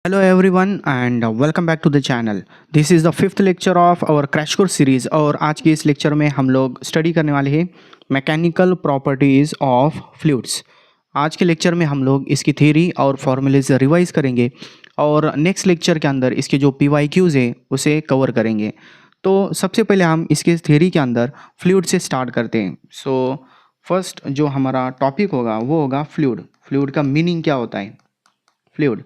Hello everyone and welcome back to the channel. This is the fifth lecture of our crash course series और आज के इस lecture में हम लोग स्टडी करने वाले हैं मैकेनिकल प्रॉपर्टीज ऑफ फ्लूइड्स। आज के लेक्चर में हम लोग इसकी थ्योरी और फॉर्मूलेज रिवाइज करेंगे और नेक्स्ट लेक्चर के अंदर इसके जो PYQs है उसे कवर करेंगे। तो सबसे पहले हम इसके थ्योरी के अंदर फ्लूइड से स्टार्ट करते हैं। सो फर्स्ट जो हमारा टॉपिक होगा वो होगा फ्लूइड। फ्लूइड का मीनिंग क्या होता है? Fluid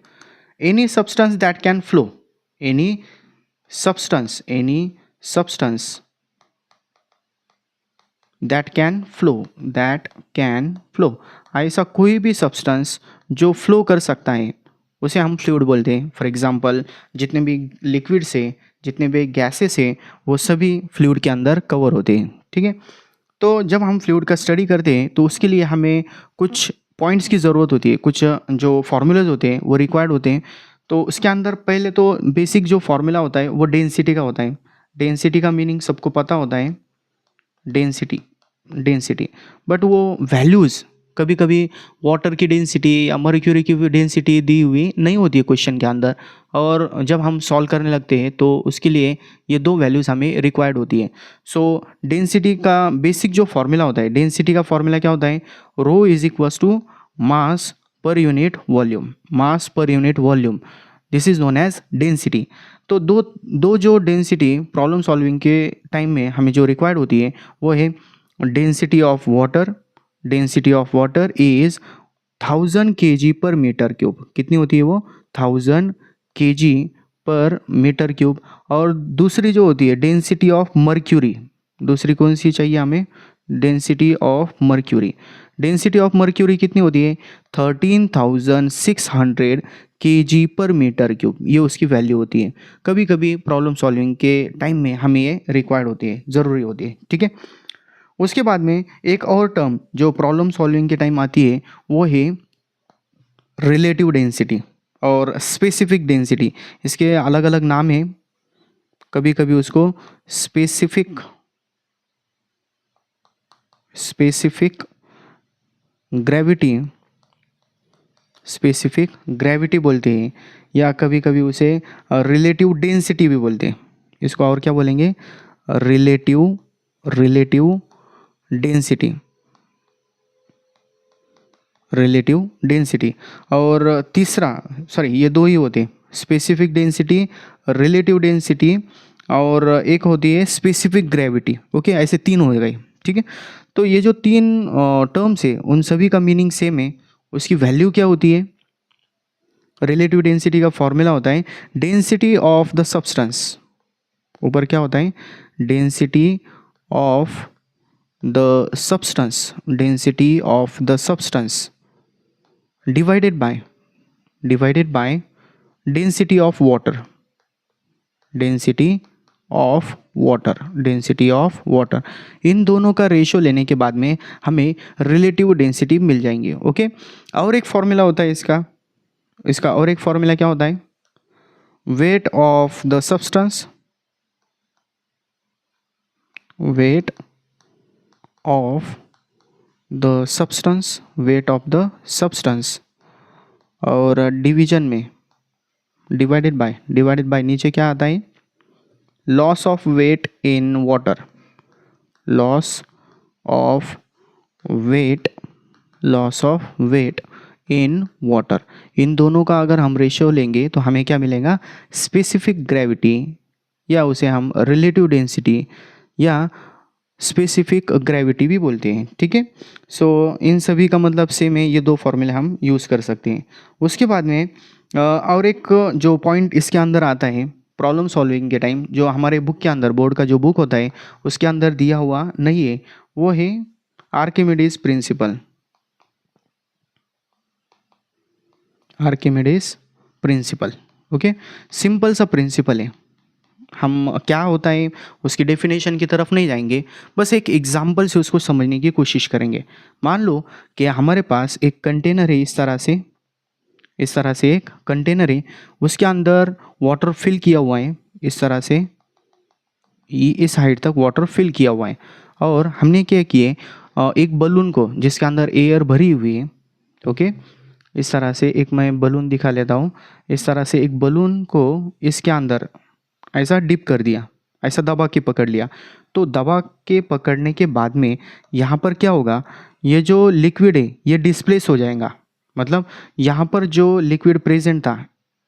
any substance that can flow, any substance that can flow, ऐसा कोई भी सब्सटेंस जो फ्लो कर सकता है उसे हम फ्लूइड बोलते हैं। फॉर एग्जांपल जितने भी लिक्विड्स है, जितने भी गैसेस है, वो सभी फ्लूइड के अंदर कवर होते हैं। ठीक है, तो जब हम फ्लूइड का स्टडी करते हैं तो उसके लिए हमें कुछ पॉइंट्स की ज़रूरत होती है, कुछ जो फार्मूलाज होते हैं वो रिक्वायर्ड होते हैं। तो उसके अंदर पहले तो बेसिक जो फार्मूला होता है वो डेंसिटी का होता है। डेंसिटी का मीनिंग सबको पता होता है, डेंसिटी। बट वो वैल्यूज़ कभी कभी वाटर की डेंसिटी या मर्क्यूरी की डेंसिटी दी हुई नहीं होती है क्वेश्चन के अंदर, और जब हम सॉल्व करने लगते हैं तो उसके लिए ये दो वैल्यूज़ हमें रिक्वायर्ड होती है। सो डेंसिटी का बेसिक जो फार्मूला होता है, डेंसिटी का फार्मूला क्या होता है? Rho is equals to mass per unit volume, mass per unit volume, this is known as density. तो दो जो डेंसिटी प्रॉब्लम सॉल्विंग के टाइम में हमें जो रिक्वायर्ड होती है वो है density of water. Density of water is 1000 kg per metre cube. कितनी होती है वो? 1000 kg पर मीटर क्यूब। और दूसरी जो होती है डेंसिटी ऑफ मर्क्यूरी, दूसरी कौन सी चाहिए हमें? Density of mercury. Density of mercury कितनी होती है? 13,600 kg पर मीटर क्यूब, ये उसकी वैल्यू होती है। कभी कभी प्रॉब्लम सॉल्विंग के टाइम में हमें ये रिक्वायर्ड होती है, ज़रूरी होती है। ठीक है, उसके बाद में एक और टर्म जो प्रॉब्लम सॉल्विंग के टाइम आती है वो है रिलेटिव डेंसिटी और स्पेसिफिक डेंसिटी। इसके अलग अलग नाम है, कभी कभी उसको स्पेसिफिक ग्रेविटी बोलते हैं, या कभी कभी उसे रिलेटिव डेंसिटी भी बोलते हैं। इसको और क्या बोलेंगे? Relative density. और तीसरा, सॉरी ये दो ही होते हैं, स्पेसिफिक डेंसिटी, रिलेटिव डेंसिटी, और एक होती है स्पेसिफिक ग्रेविटी। ओके, ऐसे तीन हो गए। ठीक है, तो ये जो तीन टर्म्स है उन सभी का मीनिंग सेम है। उसकी वैल्यू क्या होती है? रिलेटिव डेंसिटी का फॉर्मूला होता है डेंसिटी ऑफ द सब्सटेंस, ऊपर क्या होता है? Density of the substance, divided by density of water. इन दोनों का रेशियो लेने के बाद में हमें रिलेटिव डेंसिटी मिल जाएंगे। ओके, और एक फॉर्मूला होता है इसका और एक फॉर्मूला क्या होता है? Weight of the substance, weight of the substance, और डिवीजन में डिवाइडेड बाय नीचे क्या आता है? Loss of weight in water, loss of weight in water. इन दोनों का अगर हम रेशियो लेंगे तो हमें क्या मिलेगा? स्पेसिफिक ग्रेविटी, या उसे हम रिलेटिव डेंसिटी या स्पेसिफिक ग्रेविटी भी बोलते हैं। ठीक है, सो इन सभी का मतलब सेम है, ये दो फॉर्मूले हम यूज़ कर सकते हैं। उसके बाद में और एक जो पॉइंट इसके अंदर आता है प्रॉब्लम सॉल्विंग के टाइम, जो हमारे बुक के अंदर, बोर्ड का जो बुक होता है उसके अंदर दिया हुआ नहीं है, वो है आर्किमिडीज प्रिंसिपल। ओके, सिंपल सा प्रिंसिपल है। हम क्या होता है उसकी डेफिनेशन की तरफ नहीं जाएंगे, बस एक एग्जाम्पल से उसको समझने की कोशिश करेंगे। मान लो कि हमारे पास एक कंटेनर है, इस तरह से एक कंटेनर है, उसके अंदर वाटर फिल किया हुआ है, इस तरह से इस हाइट तक वाटर फिल किया हुआ है। और हमने क्या किए, एक बलून को जिसके अंदर एयर भरी हुई है, ओके, इस तरह से एक मैं बलून दिखा लेता हूँ। इस तरह से एक बलून को इसके अंदर ऐसा डिप कर दिया, ऐसा दबा के पकड़ लिया। तो दबा के पकड़ने के बाद में यहाँ पर क्या होगा, ये जो लिक्विड है ये डिस्प्लेस हो जाएगा। मतलब यहाँ पर जो लिक्विड प्रेजेंट था,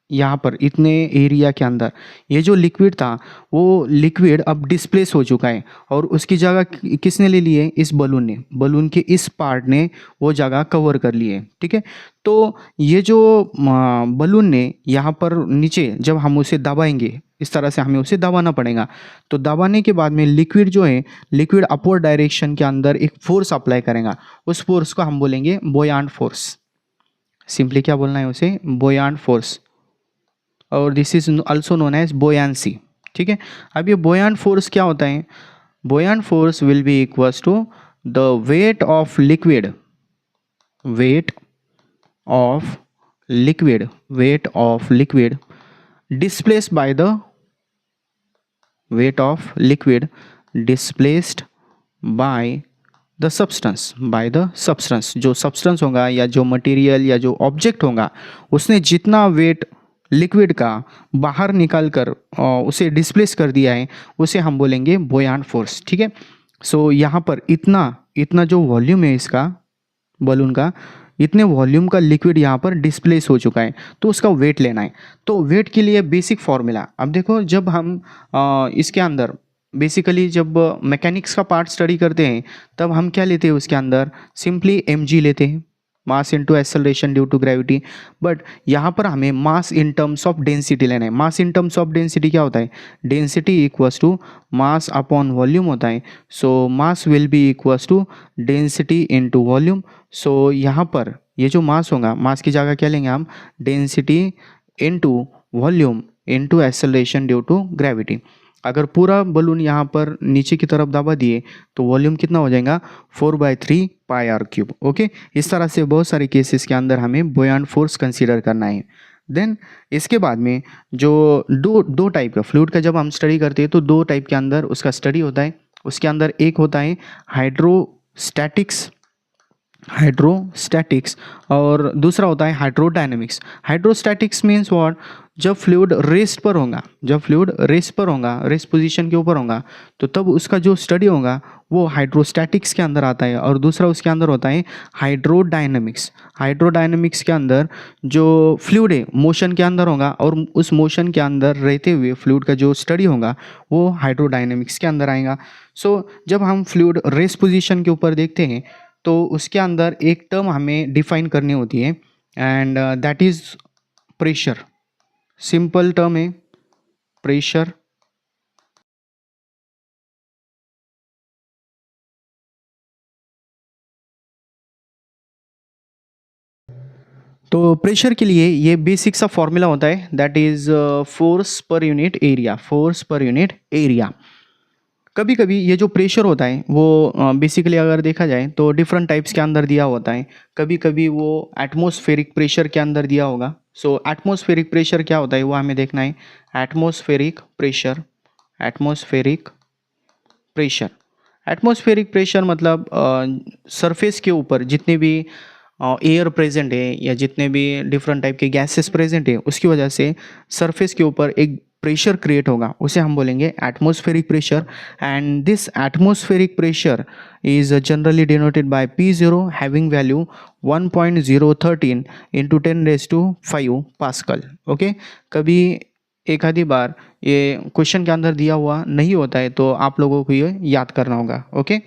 यहाँ पर इतने एरिया के अंदर ये जो लिक्विड था वो लिक्विड अब डिस्प्लेस हो चुका है और उसकी जगह किसने ले ली है, इस बलून ने। बलून के इस पार्ट ने वो जगह कवर कर ली है। ठीक है, तो ये जो बलून ने यहाँ पर नीचे जब हम उसे दबाएंगे, इस तरह से हमें उसे दबाना पड़ेगा। तो दबाने के बाद में लिक्विड जो है, लिक्विड अपवर्ड डायरेक्शन के अंदर एक फोर्स अप्लाई करेगा। उस फोर्स को हम बोलेंगे बोयांट फोर्स। सिंपली क्या बोलना है उसे, बोयांट फोर्स, और this is also known as buoyancy. ठीक है, अब ये बोयांट फोर्स क्या होता है, buoyant force will be equals to the weight of liquid, weight of liquid, weight of liquid displaced by the weight of liquid displaced by the substance, by the substance। जो substance होगा या जो material या जो object होगा उसने जितना wait liquid का बाहर निकाल कर उसे डिस्प्लेस कर दिया है उसे हम बोलेंगे बोयांट फोर्स। ठीक है, सो यहाँ पर इतना इतना जो वॉल्यूम है इसका बलून का, इतने वॉल्यूम का लिक्विड यहाँ पर डिस्प्लेस हो चुका है, तो उसका वेट लेना है। तो वेट के लिए बेसिक फॉर्मूला, अब देखो जब हम इसके अंदर बेसिकली जब मैकेनिक्स का पार्ट स्टडी करते हैं तब हम क्या लेते हैं उसके अंदर, सिंपली mg लेते हैं, mass into acceleration due to gravity. But यहाँ पर हमें mass in terms of density लेना है। Mass in terms of density क्या होता है, density equals to mass upon volume होता है। So mass will be equals to density into volume. So यहाँ पर ये जो मास होगा, मास की जगह क्या लेंगे हम, density into volume into acceleration due to gravity. अगर पूरा बलून यहाँ पर नीचे की तरफ दबा दिए तो वॉल्यूम कितना हो जाएगा, 4/3 पाई आर क्यूब। ओके, इस तरह से बहुत सारे केसेस के अंदर हमें बोयांट फोर्स कंसीडर करना है। देन इसके बाद में जो दो टाइप का फ्लूइड का जब हम स्टडी करते हैं तो दो टाइप के अंदर उसका स्टडी होता है। उसके अंदर एक होता है हाइड्रोस्टैटिक्स, हाइड्रोस्टैटिक्स, और दूसरा होता है हाइड्रोडायनेमिक्स। हाइड्रोस्टैटिक्स मीन्स व्हाट, जब फ्लूइड रेस्ट पर होगा, जब फ्लूइड रेस्ट पर होगा, रेस्ट पोजीशन के ऊपर होगा, तो तब उसका जो स्टडी होगा वो हाइड्रोस्टैटिक्स के अंदर आता है। और दूसरा उसके अंदर होता है हाइड्रोडायनेमिक्स। हाइड्रोडायनेमिक्स के अंदर जो फ्लूइड है मोशन के अंदर होगा और उस मोशन के अंदर रहते हुए फ्लूइड का जो स्टडी होगा वो हाइड्रोडायनेमिक्स के अंदर आएगा। सो जब हम फ्लूइड रेस्ट पोजीशन के ऊपर देखते हैं तो उसके अंदर एक टर्म हमें डिफाइन करनी होती है and that is pressure. Simple term है प्रेशर। तो प्रेशर के लिए ये बेसिक सा फॉर्मूला होता है, that is force per unit area, force per unit area. कभी कभी ये जो प्रेशर होता है वो बेसिकली अगर देखा जाए तो डिफरेंट टाइप्स के अंदर दिया होता है। कभी कभी वो एटमॉस्फेरिक प्रेशर के अंदर दिया होगा। सो एटमॉस्फेरिक प्रेशर क्या होता है वो हमें देखना है। Atmospheric pressure, atmospheric pressure, atmospheric pressure मतलब सरफेस के ऊपर जितने भी एयर प्रेजेंट है या जितने भी डिफरेंट टाइप के गैसेस प्रेजेंट है उसकी वजह से सरफेस के ऊपर एक प्रेशर क्रिएट होगा, उसे हम बोलेंगे atmospheric pressure. And this atmospheric pressure is generally denoted by P0 having value 1.013 into 10⁵ pascal. Okay, कभी एक आधी बार ये क्वेश्चन के अंदर दिया हुआ नहीं होता है तो आप लोगों को ये याद करना होगा। ओके,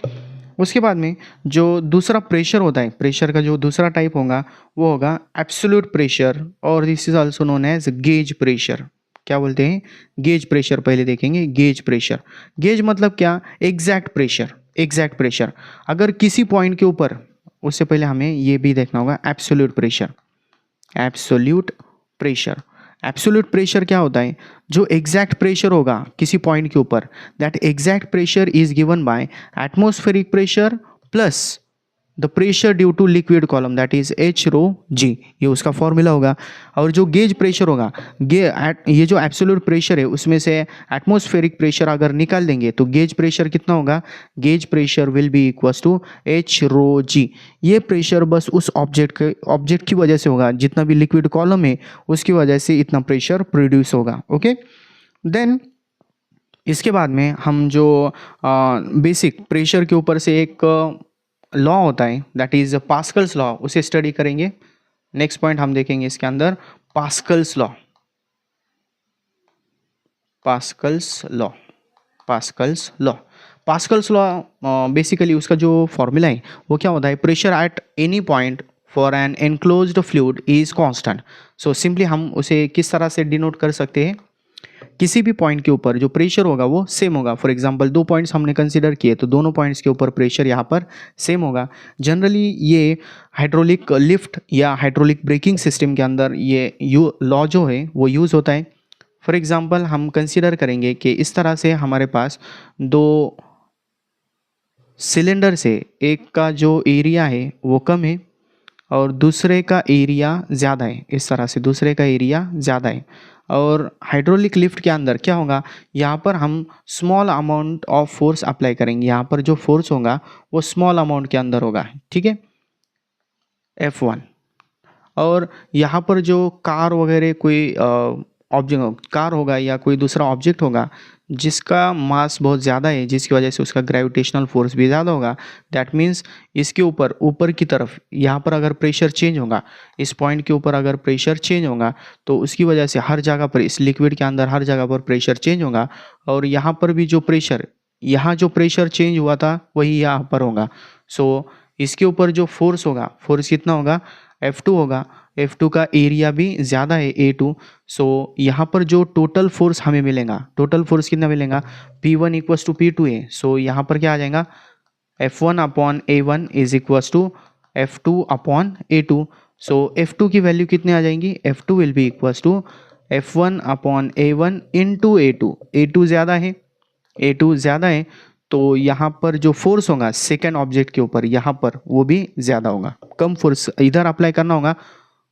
उसके बाद में जो दूसरा प्रेशर होता है, प्रेशर का जो दूसरा टाइप होगा वो होगा एब्सोल्यूट प्रेशर, और this is also known as gauge pressure. क्या बोलते हैं, गेज प्रेशर। पहले देखेंगे गेज प्रेशर। गेज मतलब क्या, एग्जैक्ट प्रेशर, एग्जैक्ट प्रेशर। अगर किसी पॉइंट के ऊपर, उससे पहले हमें ये भी देखना होगा absolute pressure. Absolute pressure, absolute pressure क्या होता है, जो एग्जैक्ट प्रेशर होगा किसी पॉइंट के ऊपर, that exact pressure is given by atmospheric pressure plus the pressure due to liquid column that is h rho g, ये उसका फॉर्मूला होगा। और जो गेज प्रेशर होगा, ये जो एब्सोल्यूट प्रेशर है उसमें से एटमॉस्फेरिक प्रेशर अगर निकाल देंगे तो गेज प्रेशर कितना होगा, gauge pressure will be equals to h rho g. ये प्रेशर बस उस ऑब्जेक्ट की वजह से होगा, जितना भी लिक्विड कॉलम है उसकी वजह से इतना प्रेशर प्रोड्यूस होगा। ओके, देन इसके बाद में हम जो बेसिक प्रेशर के ऊपर से एक लॉ होता है दैट इज पास्कल्स लॉ, उसे स्टडी करेंगे। नेक्स्ट पॉइंट हम देखेंगे इसके अंदर Pascal's law. Pascal's law, Pascal's law, Pascal's law basically उसका जो फॉर्मूला है वो क्या होता है, pressure at any point for an enclosed fluid is constant. So simply हम उसे किस तरह से डिनोट कर सकते हैं, किसी भी पॉइंट के ऊपर जो प्रेशर होगा वो सेम होगा। फॉर एग्जांपल 2 पॉइंट्स हमने कंसीडर किए तो दोनों पॉइंट्स के ऊपर प्रेशर यहाँ पर सेम होगा। जनरली ये हाइड्रोलिक लिफ्ट या हाइड्रोलिक ब्रेकिंग सिस्टम के अंदर ये लॉ जो है वो यूज़ होता है। फॉर एग्जांपल हम कंसीडर करेंगे कि इस तरह से हमारे पास 2 सिलेंडर से एक का जो एरिया है वो कम है और दूसरे का एरिया ज़्यादा है, इस तरह से दूसरे का एरिया ज़्यादा है। और हाइड्रोलिक लिफ्ट के अंदर क्या होगा, यहाँ पर हम small amount of force apply करेंगे, यहाँ पर जो फोर्स होगा वो स्मॉल अमाउंट के अंदर होगा, ठीक है, F1। और यहाँ पर जो कार वगैरह कोई ऑब्जेक्ट कार होगा या कोई दूसरा ऑब्जेक्ट होगा जिसका मास बहुत ज़्यादा है, जिसकी वजह से उसका ग्रेविटेशनल फोर्स भी ज़्यादा होगा, दैट मीन्स इसके ऊपर की तरफ यहाँ पर अगर प्रेशर चेंज होगा, इस पॉइंट के ऊपर अगर प्रेशर चेंज होगा तो उसकी वजह से हर जगह पर इस लिक्विड के अंदर हर जगह पर प्रेशर चेंज होगा। और यहाँ पर भी जो प्रेशर, यहाँ जो प्रेशर चेंज हुआ था वही यहाँ पर होगा। सो इसके ऊपर जो फोर्स होगा, फोर्स कितना होगा, F2 होगा। F2 का एरिया भी ज़्यादा है A2। सो यहाँ पर जो टोटल फोर्स हमें मिलेगा, टोटल फोर्स कितना मिलेगा, P1 इक्वल्स टू P2 है। सो यहाँ पर क्या आ जाएगा, F1 upon A1 is equals to F2 upon A2। So F2 की वैल्यू कितनी आ जाएंगी, F2 will be equals to F1 upon A1 into A2। A2 ज़्यादा है, A2 ज़्यादा है तो यहाँ पर जो फोर्स होगा सेकेंड ऑब्जेक्ट के ऊपर यहाँ पर वो भी ज़्यादा होगा, कम फोर्स इधर अप्लाई करना होगा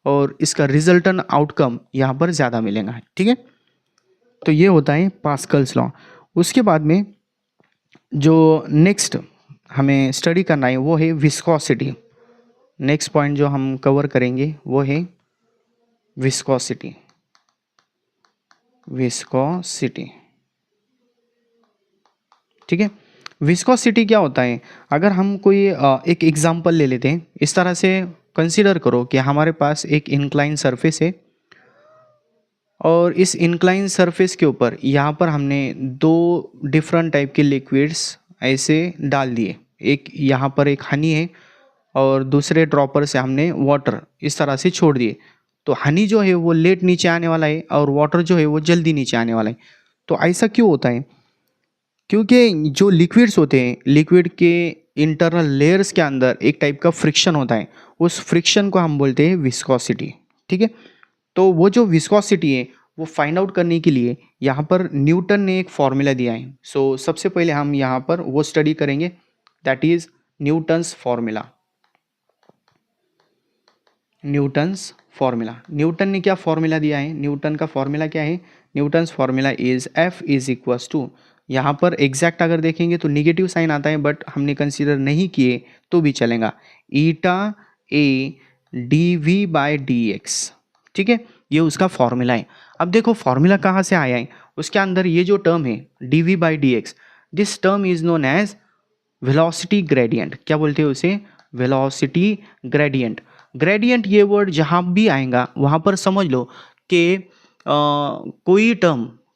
और इसका रिजल्टेंट आउटकम यहाँ पर ज़्यादा मिलेगा, ठीक है। तो ये होता है पास्कल्स लॉ। उसके बाद में जो नेक्स्ट हमें स्टडी करना है वो है विस्कोसिटी। नेक्स्ट पॉइंट जो हम कवर करेंगे वो है विस्कोसिटी। विस्कोसिटी, ठीक है। विस्कोसिटी क्या होता है, अगर हम कोई एक एग्जांपल ले लेते हैं, इस तरह से कंसीडर करो कि हमारे पास एक इंक्लाइन सरफेस है और इस इंक्लाइन सरफेस के ऊपर यहाँ पर हमने 2 डिफरेंट टाइप के लिक्विड्स ऐसे डाल दिए। एक यहाँ पर एक हनी है और दूसरे ड्रॉपर से हमने वाटर इस तरह से छोड़ दिए। तो हनी जो है वो लेट नीचे आने वाला है और वाटर जो है वो जल्दी नीचे आने वाला है। तो ऐसा क्यों होता है, क्योंकि जो लिक्विड्स होते हैं, लिक्विड के इंटरनल लेयर्स के अंदर एक टाइप का फ्रिक्शन होता है, उस फ्रिक्शन को हम बोलते हैं विस्कोसिटी, ठीक है। तो वो जो विस्कोसिटी है वो फाइंड आउट करने के लिए यहाँ पर न्यूटन ने एक फॉर्मूला दिया है। सो सबसे पहले हम यहाँ पर वो स्टडी करेंगे that is Newton's formula. Newton's formula, Newton ने क्या फॉर्मूला दिया है, न्यूटन का फॉर्मूला क्या है, Newton's formula is F is equals to, यहाँ पर एग्जैक्ट अगर देखेंगे तो निगेटिव साइन आता है बट हमने कंसीडर नहीं किए तो भी चलेगा, ईटा ए dV/dx, ठीक है। ये उसका फॉर्मूला है। अब देखो फॉर्मूला कहाँ से आया है, उसके अंदर ये जो टर्म है dV/dx, this term is known as velocity gradient. क्या बोलते हैं उसे, वेलोसिटी ग्रेडियंट। ग्रेडियंट ये वर्ड जहाँ भी आएगा वहाँ पर समझ लो कि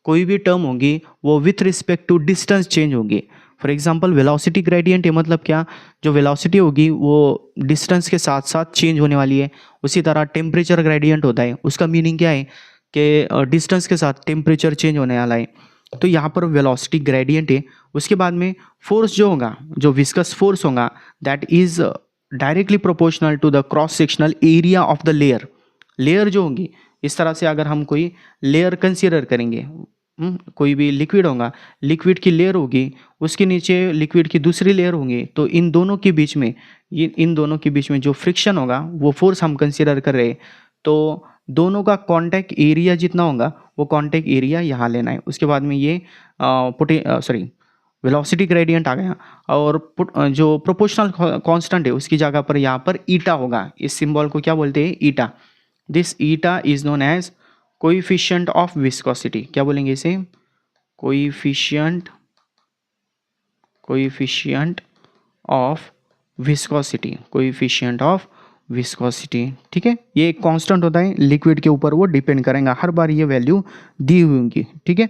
कोई भी टर्म होगी वो with respect to distance change होगी। फॉर एग्जांपल वेलोसिटी ग्रेडियंट ये मतलब क्या, जो वेलोसिटी होगी वो डिस्टेंस के साथ साथ चेंज होने वाली है। उसी तरह टेम्परेचर ग्रेडियंट होता है, उसका मीनिंग क्या है कि डिस्टेंस के साथ टेम्परेचर चेंज होने वाला है। तो यहाँ पर वेलोसिटी ग्रेडियंट है। उसके बाद में फोर्स जो होगा, जो विस्कस फोर्स होगा, that is directly proportional to the cross sectional area of the layer. Layer जो होगी, इस तरह से अगर हम कोई लेयर कंसीडर करेंगे, कोई भी लिक्विड होगा, लिक्विड की लेयर होगी, उसके नीचे लिक्विड की दूसरी लेयर होंगी, तो इन दोनों के बीच में इन दोनों के बीच में जो फ्रिक्शन होगा वो फोर्स हम कंसीडर कर रहे हैं। तो दोनों का कांटेक्ट एरिया जितना होगा वो कांटेक्ट एरिया यहाँ लेना है। उसके बाद में ये वेलोसिटी ग्रेडियंट आ गया, और जो प्रोपोर्शनल कांस्टेंट है उसकी जगह पर यहाँ पर ईटा होगा। इस सिंबल को क्या बोलते हैं? Eta. This eta is known as coefficient of viscosity. क्या बोलेंगे इसे? Coefficient of viscosity, coefficient of viscosity. ठीक है, ये एक कांस्टेंट होता है, लिक्विड के ऊपर वो डिपेंड करेगा, हर बार ये वैल्यू दी हुई होंगी। ठीक है,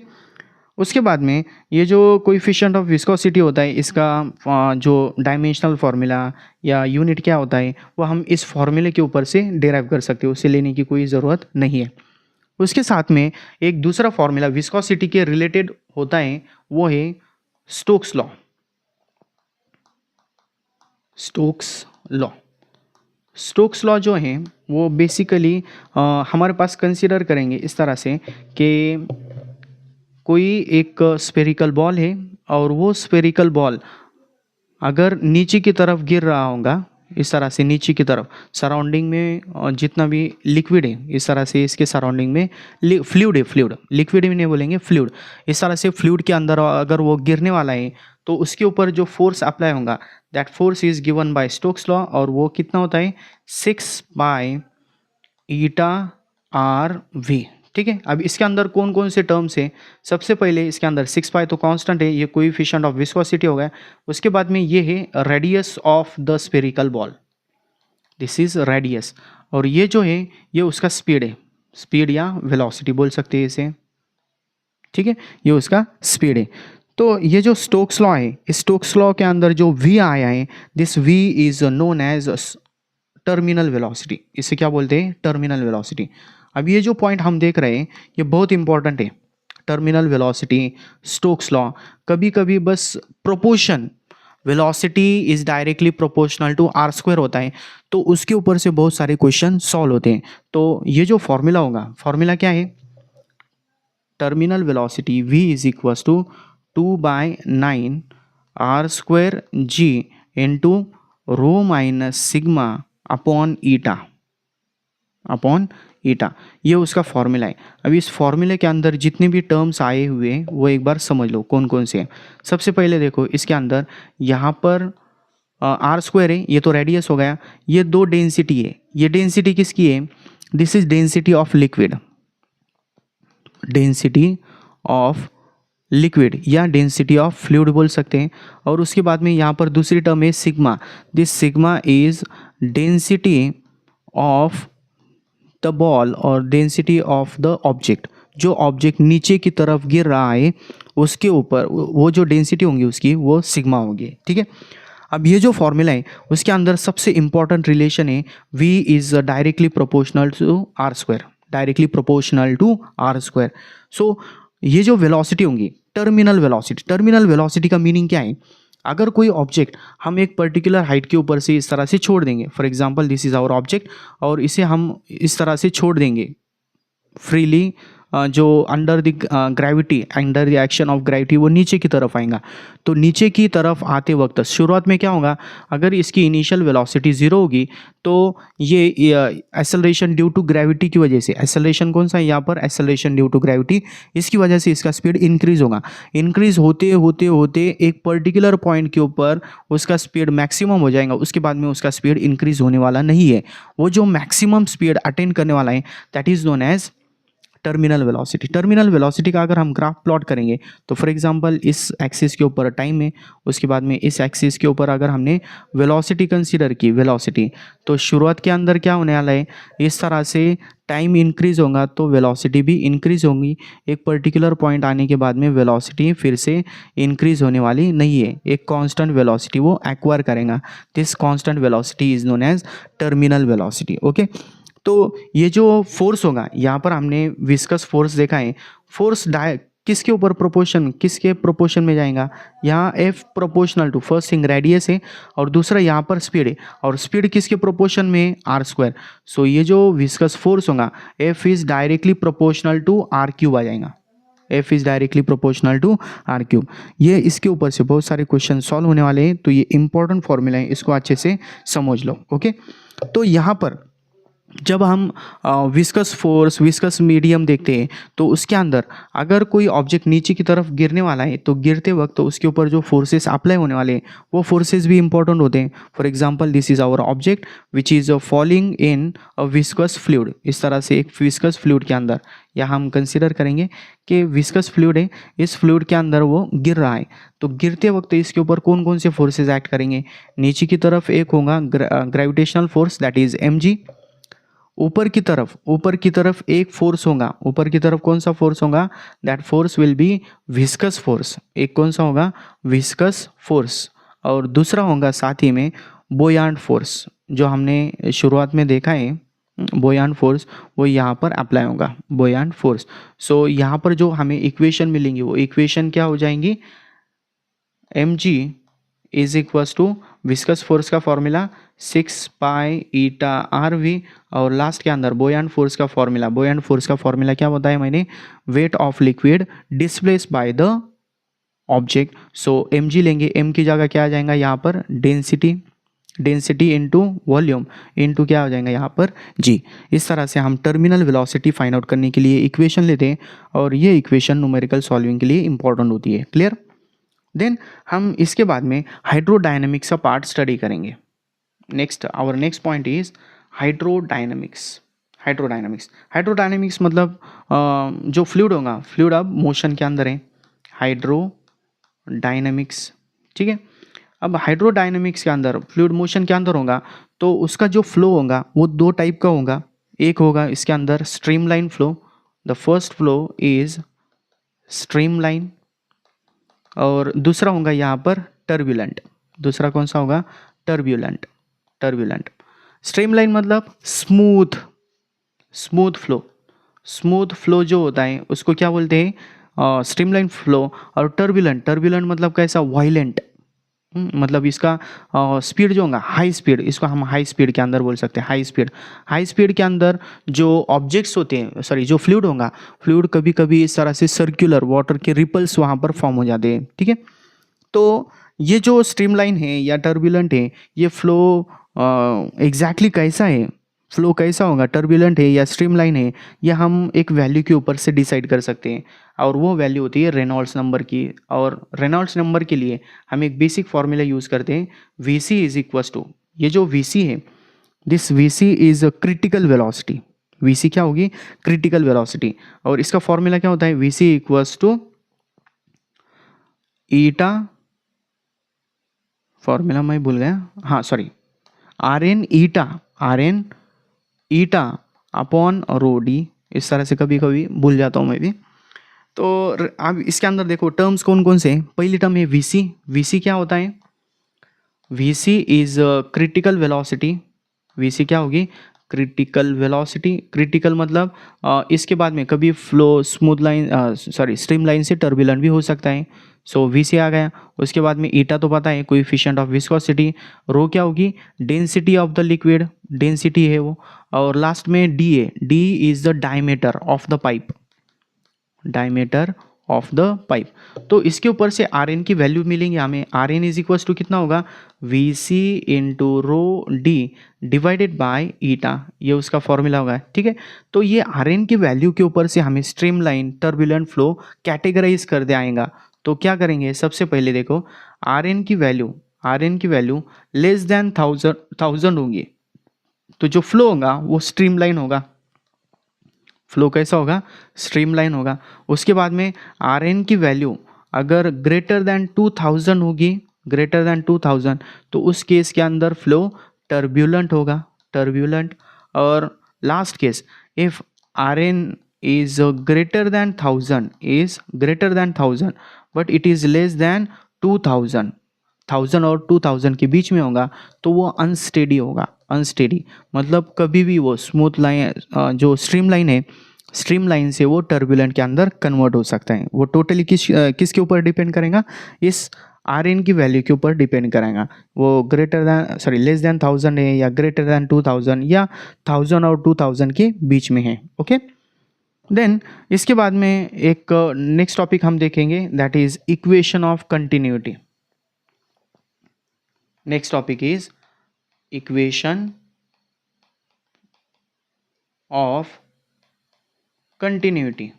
उसके बाद में ये जो कोएफिशिएंट ऑफ विस्कोसिटी होता है, इसका जो डायमेंशनल फार्मूला या यूनिट क्या होता है वो हम इस फार्मूले के ऊपर से डिराइव कर सकते हो, उसे लेने की कोई ज़रूरत नहीं है। उसके साथ में एक दूसरा फार्मूला विस्कोसिटी के रिलेटेड होता है, वो है स्टोक्स लॉ। स्टोक्स लॉ जो है वो बेसिकली हमारे पास कंसीडर करेंगे इस तरह से कि कोई एक स्फेरिकल बॉल है, और वो स्फेरिकल बॉल अगर नीचे की तरफ गिर रहा होगा, इस तरह से नीचे की तरफ, सराउंडिंग में जितना भी लिक्विड है, इस तरह से इसके सराउंडिंग में फ्लूइड है, फ्लूइड, लिक्विड भी नहीं बोलेंगे, फ्लूइड, इस तरह से फ्लूइड के अंदर अगर वो गिरने वाला है तो उसके ऊपर जो फोर्स अप्लाई होगा, that force is given bye Stokes law, और वो कितना होता है? 6 बाय ईटा आर वी। ठीक है, अब इसके अंदर कौन कौन से टर्म्स है? सबसे पहले इसके अंदर 6 पाई तो कांस्टेंट है, ये कोएफिशिएंट ऑफ विस्कोसिटी हो गया। उसके बाद में ये है radius of the spherical ball, this is radius, और ये जो है ये उसका स्पीड है, स्पीड या वेलोसिटी बोल सकते हैं इसे। ठीक है, ये उसका स्पीड है। तो ये जो स्टोक्स लॉ है, इस स्टोक्स लॉ के अंदर जो v आया है, this v is known as terminal velocity. इसे क्या बोलते हैं? Terminal velocity. अब ये जो पॉइंट हम देख रहे हैं ये बहुत इंपॉर्टेंट है, टर्मिनल वेलोसिटी, स्टोक्स लॉ। कभी कभी बस proportion, velocity is directly proportional to are square होता है, तो उसके ऊपर से बहुत सारे क्वेश्चन सॉल्व होते हैं। तो ये जो फॉर्मूला होगा, फॉर्मूला क्या है? Terminal velocity v is equals to 2/9 r square g into rho minus sigma upon eta, ये उसका फॉर्मूला है। अभी इस फॉर्मूले के अंदर जितने भी टर्म्स आए हुए हैं वो एक बार समझ लो कौन कौन से हैं। सबसे पहले देखो, इसके अंदर यहाँ पर आर स्क्वायर है, ये तो रेडियस हो गया। ये दो डेंसिटी है, ये डेंसिटी किसकी है? This is density of liquid, density of liquid या डेंसिटी ऑफ फ्लूइड बोल सकते हैं। और उसके बाद में यहाँ पर दूसरी टर्म है sigma, this sigma is density of the ball और डेंसिटी ऑफ द ऑब्जेक्ट। जो ऑब्जेक्ट नीचे की तरफ गिर रहा है उसके ऊपर वो जो डेंसिटी होंगी उसकी वो सिग्मा होगी। ठीक है, अब ये जो फॉर्मूला है उसके अंदर सबसे इंपॉर्टेंट रिलेशन है v is directly proportional to are square, directly proportional to are square. So ये जो वेलोसिटी होंगी, टर्मिनल वेलोसिटी का मीनिंग क्या है? अगर कोई ऑब्जेक्ट हम एक पर्टिकुलर हाइट के ऊपर से इस तरह से छोड़ देंगे, for example this is our object, और इसे हम इस तरह से छोड़ देंगे फ्रीली, जो under the gravity, under the action of gravity वो नीचे की तरफ आएगा। तो नीचे की तरफ आते वक्त शुरुआत में क्या होगा? अगर इसकी इनिशियल वेलोसिटी 0 होगी तो ये एक्सेलरेशन ड्यू टू ग्रेविटी की वजह से, एक्सेलरेशन कौन सा है यहाँ पर? एक्सेलरेशन ड्यू टू ग्रेविटी, इसकी वजह से इसका स्पीड इंक्रीज होगा। इंक्रीज होते होते होते एक पर्टिकुलर पॉइंट के ऊपर उसका स्पीड मैक्सिमम हो जाएगा, उसके बाद में उसका स्पीड इंक्रीज होने वाला नहीं है। वो जो मैक्सिमम स्पीड अटेंड करने वाला है that is known as terminal velocity. Terminal velocity का अगर हम ग्राफ प्लॉट करेंगे तो फॉर एग्जांपल इस एक्सिस के ऊपर टाइम है, उसके बाद में इस एक्सिस के ऊपर अगर हमने वेलोसिटी कंसीडर की, वेलोसिटी, तो शुरुआत के अंदर क्या होने वाला है? इस तरह से टाइम इंक्रीज होगा तो वेलोसिटी भी इंक्रीज होगी। एक पर्टिकुलर पॉइंट आने के बाद में वेलोसिटी फिर से इंक्रीज होने वाली नहीं है, एक कांस्टेंट वेलोसिटी वो एक्वायर करेगा। This constant velocity is known as terminal velocity. Okay, तो ये जो फोर्स होगा, यहाँ पर हमने विस्कस फोर्स देखा है, फोर्स किसके ऊपर प्रोपोर्शन, किसके प्रोपोर्शन में जाएगा? यहाँ F proportional to, first thing radius है, और दूसरा यहाँ पर स्पीड है, और स्पीड किसके प्रोपोर्शन में? Are square. सो ये जो विस्कस फोर्स होगा F is directly proportional to r cube आ जाएगा। F is directly proportional to r cube. ये इसके ऊपर से बहुत सारे क्वेश्चन सॉल्व होने वाले हैं, तो ये इंपॉर्टेंट फॉर्मूला है, इसको अच्छे से समझ लो। ओके, तो यहाँ पर जब हम विस्कस फोर्स, विस्कस मीडियम देखते हैं, तो उसके अंदर अगर कोई ऑब्जेक्ट नीचे की तरफ गिरने वाला है, तो गिरते वक्त तो उसके ऊपर जो फोर्सेस अप्लाई होने वाले हैं वो फोर्सेस भी इंपॉर्टेंट होते हैं। For example, this is our object which is falling in a viscous fluid. इस तरह से एक विस्कस फ्लूइड के अंदर, या हम कंसिडर करेंगे कि विस्कस फ्लूइड है, इस फ्लूइड के अंदर वो गिर रहा है, तो गिरते वक्त इसके ऊपर कौन कौन से फोर्सेज एक्ट करेंगे? नीचे की तरफ एक होगा gravitational force, that is mg। ऊपर की तरफ एक फोर्स होगा, ऊपर की तरफ कौन सा फोर्स होगा? That force will B viscous force. एक कौन सा होगा? Viscous force. और दूसरा होगा साथ ही में बोयांट फोर्स, जो हमने शुरुआत में देखा है, बोयांट फोर्स, वो यहाँ पर अप्लाई होगा, बोयांट फोर्स। सो यहाँ पर जो हमें इक्वेशन मिलेंगी वो इक्वेशन क्या हो जाएंगी? mg is equals to viscous force का formula 6 pi eta r v, और लास्ट के अंदर बोयांट फोर्स का फॉर्मूला, बोयांट फोर्स का फॉर्मूला क्या बताया मैंने? Weight of liquid displaced by the object. So mg लेंगे, m की जगह क्या आ जाएगा यहाँ पर? Density, density into volume into क्या हो जाएगा यहाँ पर? g। इस तरह से हम टर्मिनल वेलोसिटी फाइंड आउट करने के लिए इक्वेशन लेते हैं, और ये इक्वेशन न्यूमेरिकल सॉल्विंग के लिए इंपॉर्टेंट होती है। क्लियर? देन हम इसके बाद में हाइड्रोडायनेमिक्स का पार्ट स्टडी करेंगे। Next, our next point is hydrodynamics. Hydrodynamics मतलब जो फ्लूइड होगा, फ्लूइड अब मोशन के अंदर है, हाइड्रोडायनेमिक्स। ठीक है, अब हाइड्रोडायनेमिक्स के अंदर फ्लूइड मोशन के अंदर होगा, तो उसका जो फ्लो होगा वो दो टाइप का होगा। एक होगा इसके अंदर streamline flow, the first flow is streamline, और दूसरा होगा यहाँ पर टर्बुलेंट। दूसरा कौन सा होगा? टर्बुलेंट। टर्बुलेंट। स्ट्रीमलाइन मतलब smooth, smooth flow. Smooth flow जो होता है उसको क्या बोलते हैं? Streamline flow. और टर्बुलेंट, टर्बुलेंट मतलब कैसा? वायलेंट। मतलब इसका स्पीड जो होगा हाई स्पीड, इसको हम हाई स्पीड के अंदर बोल सकते हैं। हाई स्पीड, हाई स्पीड के अंदर जो ऑब्जेक्ट्स होते हैं, सॉरी जो फ्लूइड होगा, फ्लूइड कभी कभी इस तरह से सर्कुलर वाटर के रिपल्स वहाँ पर फॉर्म हो जाते हैं। ठीक है, तो ये जो स्ट्रीमलाइन है या टर्बुलेंट है, ये फ्लो एग्जैक्टली कैसा है? फ्लो कैसा होगा? टर्बुलेंट है या स्ट्रीमलाइन है, यह हम एक वैल्यू के ऊपर से डिसाइड कर सकते हैं, और वो वैल्यू होती है रेनॉल्ड्स नंबर की। और रेनॉल्ड्स नंबर के लिए हम एक बेसिक फॉर्मूला यूज़ करते हैं, Vc इज इक्वल्स टू, ये जो Vc है, this Vc is a critical velocity. Vc क्या होगी? Critical velocity. और इसका फॉर्मूला क्या होता है? Vc equals to eta, formula मैं भूल गया, हाँ sorry, Rn eta upon rho D. इस तरह से कभी कभी भूल जाता हूँ मैं भी। तो अब इसके अंदर देखो टर्म्स कौन कौन से हैं। पहली टर्म है Vc। Vc क्या होता है? Vc is critical velocity. Vc क्या होगी? Critical velocity. क्रिटिकल मतलब इसके बाद में कभी flow smooth line, sorry stream line से टर्बुलेंट भी हो सकता है। सो Vc आ गया। उसके बाद में ईटा तो पता है, कोएफिशिएंट ऑफ विस्कोसिटी। रो क्या होगी? Density of the liquid, density है वो। और लास्ट में डी है, D is the diameter of the pipe, diameter of the pipe. तो इसके ऊपर से Rn की वैल्यू मिलेंगे हमें। Rn इज इक्वल्स टू कितना होगा? Vc into rho D divided by ईटा, ये उसका फॉर्मूला होगा। ठीक है, तो ये Rn की वैल्यू के ऊपर से हमें स्ट्रीमलाइन, टर्बुलेंट फ्लो कैटेगराइज कर दे आएगा। तो क्या करेंगे? सबसे पहले देखो Rn की वैल्यू लेस देन 1000 होंगी, तो जो फ्लो होगा वो स्ट्रीमलाइन होगा। फ्लो कैसा होगा? स्ट्रीमलाइन होगा। उसके बाद में Rn की वैल्यू अगर ग्रेटर देन 2000 होगी, ग्रेटर देन 2000, तो उस केस के अंदर फ्लो टर्बुलेंट होगा, टर्बुलेंट। और last case, if Rn is greater than 1000 but it is less than 2000, 1000 और 2000 के बीच में होगा, तो वो अनस्टेडी होगा। अनस्टेडी मतलब कभी भी वो स्मूथ लाइन, जो स्ट्रीम लाइन है, स्ट्रीम लाइन से वो टर्बुलेंट के अंदर कन्वर्ट हो सकता है। वो टोटली किसके ऊपर डिपेंड करेगा? इस Rn की वैल्यू के ऊपर डिपेंड करेगा। वो greater than, sorry less than 1000 है, या ग्रेटर देन 2000, या 1000 और 2000 के बीच में है। ओके, देन इसके बाद में एक नेक्स्ट टॉपिक हम देखेंगे, that is equation of continuity. Next topic is equation of continuity.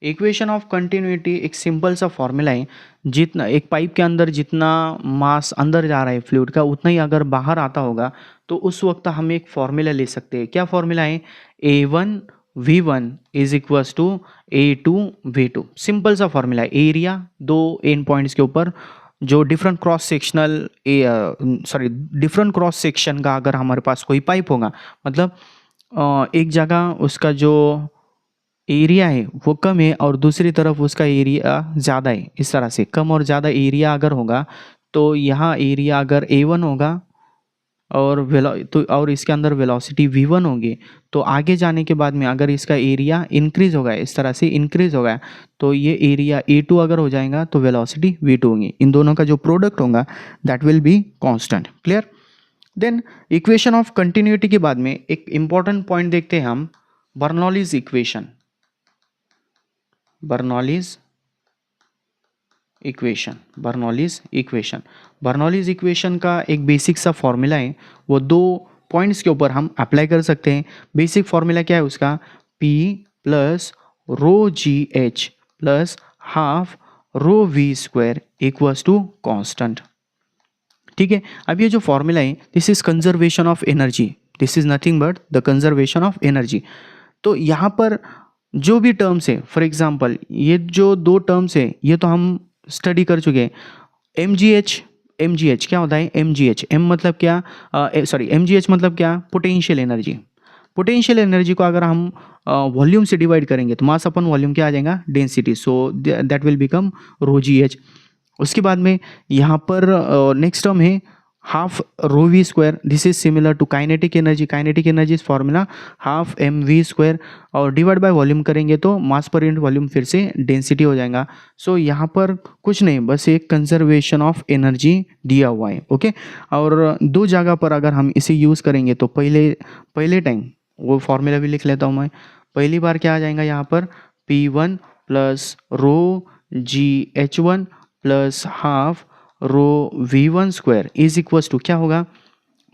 Equation of continuity एक सिंपल सा फॉर्मूला है, जितना एक पाइप के अंदर जितना मास अंदर जा रहा है फ्लूइड का, उतना ही अगर बाहर आता होगा तो उस वक्त हम एक फॉर्मूला ले सकते हैं। क्या फॉर्मूला है? A1 V1 is equals to A2 V2। Simple सा फॉर्मूला है। एरिया दो एंड पॉइंट्स के ऊपर जो different cross sectional different cross section का अगर हमारे पास कोई पाइप होगा, मतलब एक जगह उसका जो एरिया है वो कम है और दूसरी तरफ उसका एरिया ज़्यादा है, इस तरह से कम और ज़्यादा एरिया अगर होगा तो यहाँ एरिया अगर A1 होगा और और इसके अंदर वेलोसिटी V1 होगी, तो आगे जाने के बाद में अगर इसका एरिया इंक्रीज होगा, इस तरह से इंक्रीज होगा, तो ये एरिया A2 अगर हो जाएगा तो वेलोसिटी V2 होगी। इन दोनों का जो प्रोडक्ट होगा that will be constant. Clear? Then equation of continuity के बाद में एक इंपॉर्टेंट पॉइंट देखते हैं हम, बर्नौलीज इक्वेशन। बर्नौलीज इक्वेशन का एक बेसिक सा फॉर्मूला है, वो दो पॉइंट्स के ऊपर हम अप्लाई कर सकते हैं। बेसिक फॉर्मूला क्या है उसका? P plus rho g h plus half rho v square equals to constant. ठीक है, अब ये जो फॉर्मूला है, this is conservation of energy, this is nothing but the conservation of energy. तो यहाँ पर जो भी टर्म्स है, फॉर एग्जांपल ये जो दो टर्म्स है ये तो हम स्टडी कर चुके हैं। एम जी एच क्या होता है? एम मतलब क्या? एम जी एच मतलब क्या? Potential energy. पोटेंशियल एनर्जी को अगर हम वॉल्यूम से डिवाइड करेंगे तो मास अपन वॉल्यूम क्या आ जाएगा? Density. So that will become rho g h. उसके बाद में यहाँ पर नेक्स्ट टर्म है half rho v square, this is similar to kinetic energy. Kinetic energy is formula half m v square, और डिवाइड बाय वॉल्यूम करेंगे तो मास per unit volume फिर से डेंसिटी हो जाएगा। सो यहाँ पर कुछ नहीं, बस एक कंजर्वेशन ऑफ एनर्जी दिया हुआ है। ओके, और दो जगह पर अगर हम इसे यूज़ करेंगे तो पहले टाइम वो फॉर्मूला भी लिख लेता हूँ मैं। पहली बार क्या आ जाएगा यहाँ पर? P1 plus rho g h one plus half rho V1 square is equals to क्या होगा?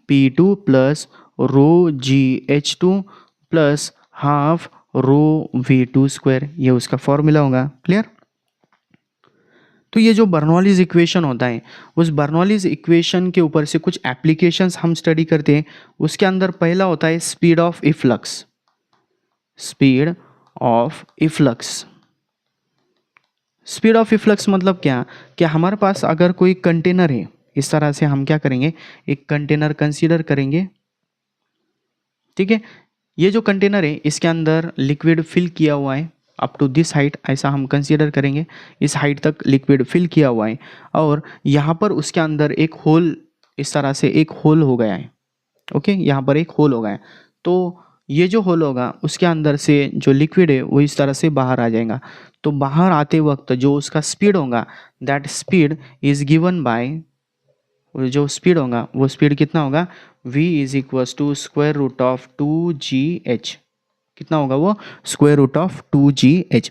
P2 plus rho g h two plus half rho V2 square, ये उसका फॉर्मूला होगा। क्लियर? तो ये जो बर्नौलीज इक्वेशन होता है, उस बर्नौलीज इक्वेशन के ऊपर से कुछ एप्लीकेशंस हम स्टडी करते हैं। उसके अंदर पहला होता है speed of efflux. Speed of efflux, speed of efflux मतलब क्या? कि हमारे पास अगर कोई कंटेनर है, इस तरह से हम क्या करेंगे? एक कंटेनर कंसीडर करेंगे। ठीक है, ये जो कंटेनर है इसके अंदर लिक्विड फिल किया हुआ है अप टू दिस हाइट, ऐसा हम कंसीडर करेंगे। इस हाइट तक लिक्विड फिल किया हुआ है और यहाँ पर उसके अंदर एक होल, इस तरह से एक होल हो गया है। ओके, यहाँ पर एक होल हो गया है, तो ये जो होल होगा उसके अंदर से जो लिक्विड है वो इस तरह से बाहर आ जाएगा। तो बाहर आते वक्त जो उसका स्पीड होगा, that speed is given by, जो स्पीड होगा वो स्पीड कितना होगा? v is equals to square root of 2gh। कितना होगा वो? Square root of 2gh।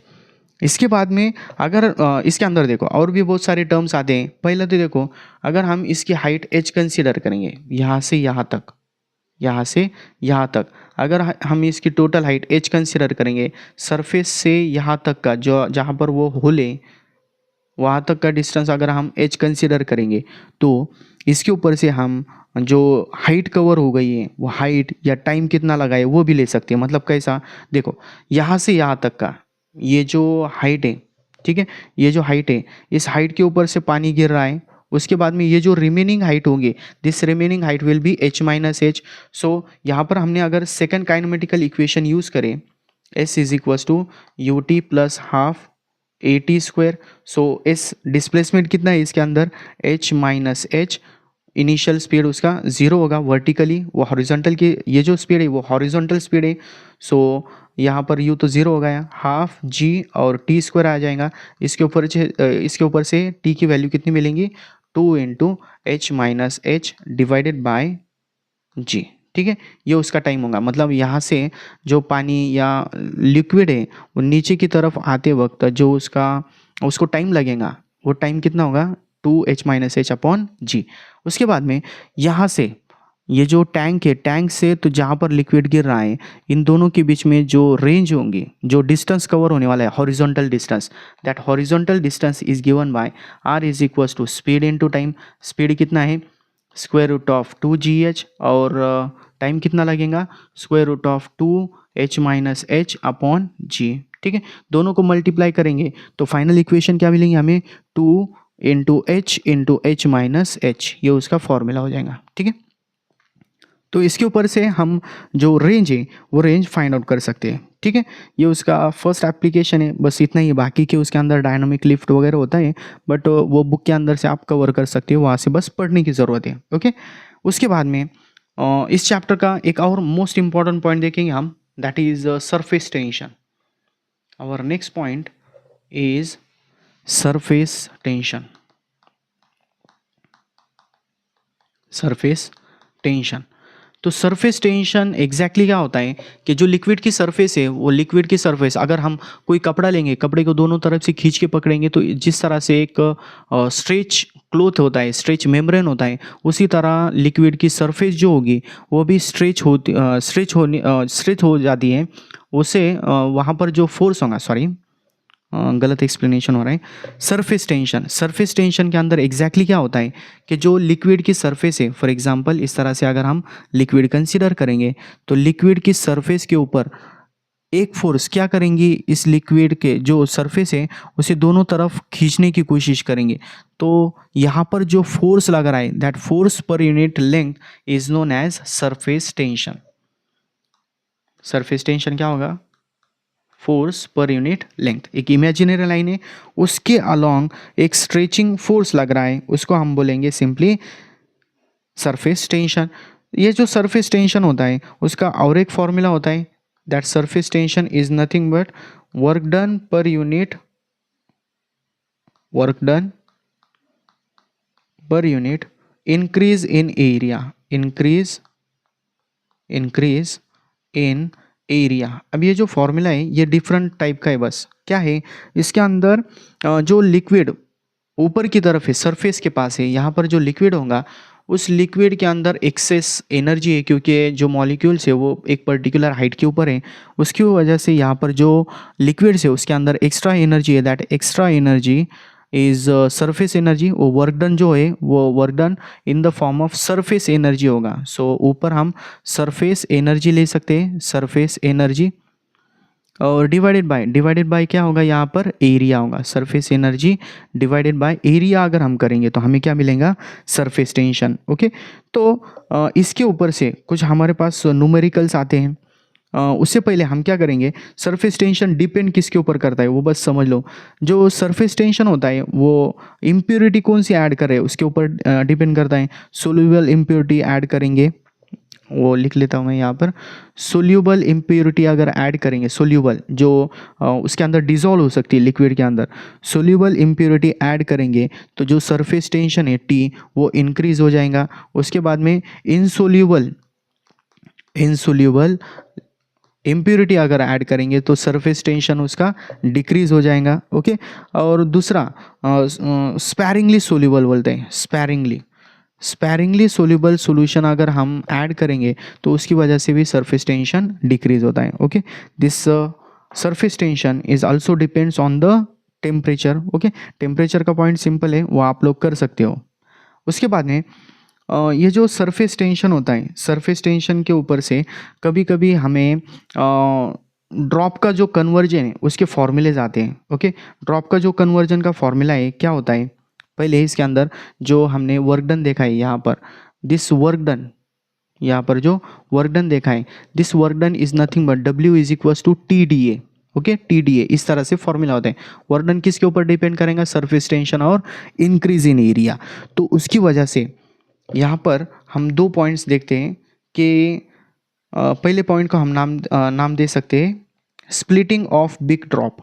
इसके बाद में अगर इसके अंदर देखो और भी बहुत सारे टर्म्स आते हैं। पहले तो देखो, अगर हम इसकी हाइट h कंसीडर करेंगे, यहाँ से यहाँ तक, यहाँ से यहाँ तक, अगर हम इसकी टोटल हाइट h कंसीडर करेंगे, सरफेस से यहाँ तक का जो जहाँ पर वो होल है वहाँ तक का डिस्टेंस अगर हम h कंसीडर करेंगे, तो इसके ऊपर से हम जो हाइट कवर हो गई है वो हाइट या टाइम कितना लगा है वो भी ले सकते हैं। मतलब कैसा? देखो, यहाँ से यहाँ तक का ये जो हाइट है, ठीक है, ये जो हाइट है, इस हाइट के ऊपर से पानी गिर रहा है। उसके बाद में ये जो रिमेनिंग हाइट होगी, this remaining height will be h minus h. So यहाँ पर हमने अगर सेकेंड काइनेमेटिकल इक्वेशन यूज़ करें, s is equals to u t plus half a t square. So s displacement कितना है इसके अंदर? h minus h. Initial speed उसका 0 होगा वर्टिकली, वो हॉरिजॉन्टल की ये जो स्पीड है वो हॉरिजॉन्टल स्पीड है। सो यहाँ पर u तो 0 हो गया, हाफ g और टी स्क्वायर आ जाएगा। इसके ऊपर से t की वैल्यू कितनी मिलेंगी? 2 into H minus H divided by g। ठीक है, ये उसका टाइम होगा। मतलब यहाँ से जो पानी या लिक्विड है वो नीचे की तरफ आते वक्त जो उसको टाइम लगेगा, वो टाइम कितना होगा, 2h-h/g। उसके बाद में यहाँ से ये जो टैंक है, टैंक से तो जहाँ पर लिक्विड गिर रहा है, इन दोनों के बीच में जो रेंज होंगी, जो डिस्टेंस कवर होने वाला है, horizontal distance, that horizontal distance is given by r is equals to speed into time. Speed कितना है, स्क्वायर रूट ऑफ 2gh, और टाइम कितना लगेगा, स्क्वायर रूट ऑफ 2h-h/g। ठीक है, दोनों को मल्टीप्लाई करेंगे तो फाइनल इक्वेशन क्या मिलेंगे हमें, 2 × h × h-h, ये उसका फॉर्मूला हो जाएगा। ठीक है, तो इसके ऊपर से हम जो रेंज है वो रेंज फाइंड आउट कर सकते हैं। ठीक है, ये उसका फर्स्ट एप्लीकेशन है, बस इतना ही। बाकी के उसके अंदर डायनामिक लिफ्ट वगैरह होता है, बट वो बुक के अंदर से आप कवर कर सकते हो, वहाँ से बस पढ़ने की ज़रूरत है। ओके, उसके बाद में इस चैप्टर का एक और मोस्ट इंपॉर्टेंट पॉइंट देखेंगे हम, that is surface tension. Our next point is surface tension. Surface tension, तो सरफेस टेंशन एग्जैक्टली क्या होता है कि जो लिक्विड की सरफेस है, वो लिक्विड की सरफेस, अगर हम कोई कपड़ा लेंगे, कपड़े को दोनों तरफ से खींच के पकड़ेंगे तो जिस तरह से एक स्ट्रेच क्लोथ होता है, स्ट्रेच मेम्ब्रेन होता है, उसी तरह लिक्विड की सरफेस जो होगी वो भी स्ट्रेच हो जाती है। उसे वहाँ पर जो फोर्स होगा, सॉरी गलत एक्सप्लेनेशन हो रहा है। सरफेस टेंशन के अंदर एग्जैक्टली क्या होता है कि जो लिक्विड की सरफेस है, फॉर एग्जांपल इस तरह से अगर हम लिक्विड कंसीडर करेंगे तो लिक्विड की सरफेस के ऊपर एक फोर्स क्या करेंगी, इस लिक्विड के जो सरफेस है उसे दोनों तरफ खींचने की कोशिश करेंगे। तो यहाँ पर जो फोर्स लग रहा है, that force per unit length is known as surface tension. Surface tension क्या होगा, फोर्स पर यूनिट लेंथ। एक इमेजिनरी लाइन है, उसके अलोंग एक स्ट्रेचिंग फोर्स लग रहा है, उसको हम बोलेंगे सिंपली सरफेस टेंशन। ये जो सरफेस टेंशन होता है उसका और एक फॉर्मूला होता है, that surface tension is nothing but work done per unit, work done per unit increase in area, increase in area. अब ये जो फॉर्मूला है ये डिफरेंट टाइप का है, बस क्या है इसके अंदर जो लिक्विड ऊपर की तरफ है, सरफेस के पास है, यहाँ पर जो लिक्विड होगा उस लिक्विड के अंदर एक्सेस एनर्जी है, क्योंकि जो मॉलिक्यूल्स है वो एक पर्टिकुलर हाइट के ऊपर है, उसकी वजह से यहाँ पर जो लिक्विड्स है उसके अंदर एक्स्ट्रा एनर्जी है। That extra energy is surface energy. वो वर्क डन जो है वो work done in the form of surface energy होगा। सो ऊपर हम सरफेस एनर्जी ले सकते हैं, सरफेस एनर्जी, और डिवाइडेड बाय क्या होगा, यहाँ पर एरिया होगा। Surface energy divided by area अगर हम करेंगे तो हमें क्या मिलेगा, सरफेस टेंशन। ओके, तो इसके ऊपर से कुछ हमारे पास न्यूमेरिकल्स आते हैं। उससे पहले हम क्या करेंगे, सरफेस टेंशन डिपेंड किसके ऊपर करता है वो बस समझ लो। जो सरफेस टेंशन होता है वो इम्प्योरिटी कौन सी ऐड कर रहे हैं उसके ऊपर डिपेंड करता है। सोल्यूबल इम्प्योरिटी ऐड करेंगे, वो लिख लेता हूँ मैं यहाँ पर, सोल्यूबल इम्प्योरिटी अगर ऐड करेंगे, सोल्यूबल जो उसके अंदर डिजोल्व हो सकती है लिक्विड के अंदर, सोल्यूबल इम्प्योरिटी ऐड करेंगे तो जो सरफेस टेंशन है T वो इंक्रीज हो जाएगा। उसके बाद में इनसोल्यूबल इम्प्योरिटी अगर ऐड करेंगे तो सरफेस टेंशन उसका डिक्रीज हो जाएगा। ओके, और दूसरा स्पैरिंगली सोल्यूबल बोलते हैं, स्पैरिंगली सोल्यूबल सॉल्यूशन अगर हम ऐड करेंगे तो उसकी वजह से भी सरफेस टेंशन डिक्रीज होता है। Okay, this surface tension is also depends on the temperature. Okay, temperature का पॉइंट सिंपल है, वो आप लोग कर सकते हो। उसके बाद में ये जो सरफेस टेंशन होता है, सरफेस टेंशन के ऊपर से कभी कभी हमें ड्रॉप का जो कन्वर्जन है उसके फॉर्मूलेज आते हैं। ओके, ड्रॉप का जो कन्वर्जन का फॉर्मूला है क्या होता है, पहले इसके अंदर जो हमने वर्क डन देखा है, यहाँ पर दिस वर्क डन, यहाँ पर जो वर्क डन देखा है, this work done is nothing but W is equals to TdA। Okay, TdA इस तरह से फॉर्मूला होता है। वर्क डन किसके ऊपर डिपेंड करेगा, सरफेस टेंशन और इंक्रीज इन एरिया। तो उसकी वजह से यहाँ पर हम दो पॉइंट्स देखते हैं कि पहले पॉइंट को हम नाम दे सकते हैं splitting of big drop,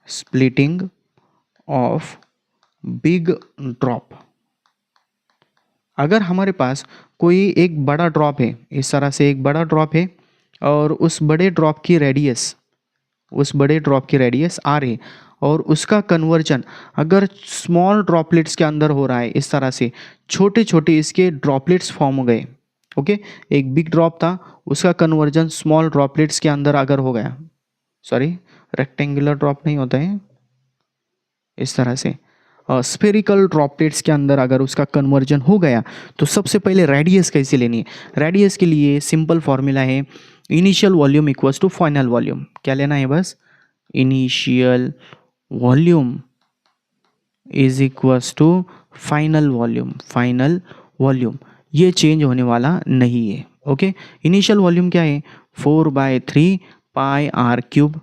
splitting of big drop. अगर हमारे पास कोई एक बड़ा ड्रॉप है, इस तरह से एक बड़ा ड्रॉप है, और उस बड़े ड्रॉप की रेडियस आर है, और उसका कन्वर्जन अगर स्मॉल ड्रॉपलेट्स के अंदर हो रहा है, इस तरह से छोटे छोटे इसके ड्रॉपलेट्स फॉर्म हो गए। ओके, एक बिग ड्रॉप था, उसका कन्वर्जन स्मॉल ड्रॉपलेट्स के अंदर अगर हो गया, सॉरी रेक्टेंगुलर ड्रॉप नहीं होता है, इस तरह से स्फेरिकल ड्रॉपलेट्स के अंदर अगर उसका कन्वर्जन हो गया, तो सबसे पहले रेडियस कैसे लेनी है। रेडियस के लिए सिंपल फॉर्मूला है initial volume equals to final volume. क्या लेना है, बस initial volume is equals to final volume ये चेंज होने वाला नहीं है। ओके, इनिशियल वॉल्यूम क्या है, 4/3 पाई आर क्यूब